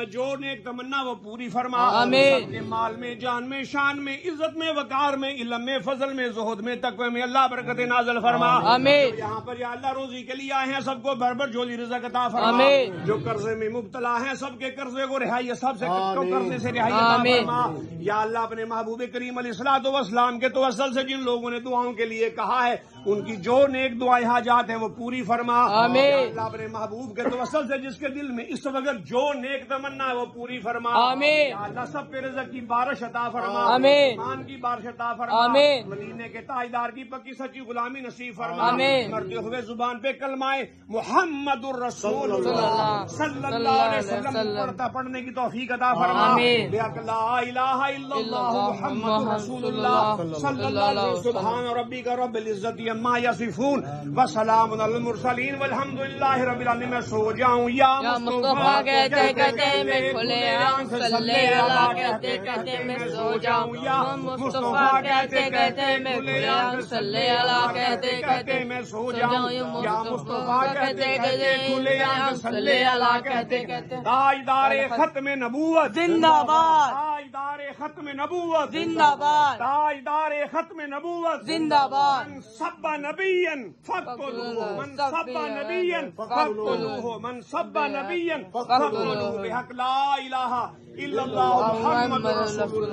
جو نیک تمنا وہ پوری فرما، آمین۔ سب کے مال میں، جان میں، شان میں، عزت میں، وقار میں، علم میں، فضل میں، زہد میں، تقوی میں اللہ برکت نازل فرما۔ آمین۔ جو یہاں پر یا اللہ روزی کے لیے آئے ہیں سب کو بھر بھر جھولی رزق عطا فرما۔ آمین۔ جو قرضے میں مبتلا ہیں سب کے قرضے کو رہائی، سب سے قرضے سے رہائی عطا آمین۔ فرما۔ یا اللہ اپنے محبوب کریم علیہ الصلوۃ والسلام کے توسل سے جن لوگوں نے دعاؤں کے لیے کہا ہے ان کی جو نیک دعائیں حاجات ہیں وہ پوری فرما۔ آمین۔ یا اللہ اپنے محبوب کے توسل سے جس کے دل میں اس وقت جو نیک تمنا ہے وہ پوری فرما۔ آمین۔ یا اللہ سب پہ رزق کی بارش عطا فرما، آمین۔ ایمان کی بارش عطا فرما، آمین۔ مدینے کے تاجدار کی پکی سچی غلامی نصیب فرما۔ آمین۔ مرتے ہوئے زبان پہ کلمہ محمد الرسول اللہ صلی اللہ علیہ وسلم پڑھنے کی توفیق عطا فرما۔ آمین۔ بحق لا الہ الا اللہ محمد رسول اللہ صلی اللہ علیہ وسلم۔ سبحان ربک رب العزت عما یصفون وسلام علی المرسلین والحمد للہ رب العالمین۔ میں سو جاؤں یا مصطفیٰ کہتے کہتے میں کھلے آنکھ صلی اللہ کہتے کہتے میں سو جاؤں یا مصطفیٰ کہتے کہتے میں کھلے آنکھ صلی اللہ کہتے کہتے میں سو جاؤں یا مصطفیٰ کہتے کہتے کھلے آنکھ صلی اللہ کہتے کہتے۔ تاجدار ختم نبوت زندہ باد، تاجدار ختم نبوت زندہ باد، تاجدار ختم نبوت زندہ باد۔ من سب نبیا فاقتلوه، من سب نبیا فاقتلوه، من سب نبیا فاقتلوه، بحق لا الہ الا اللہ محمد رسول اللہ۔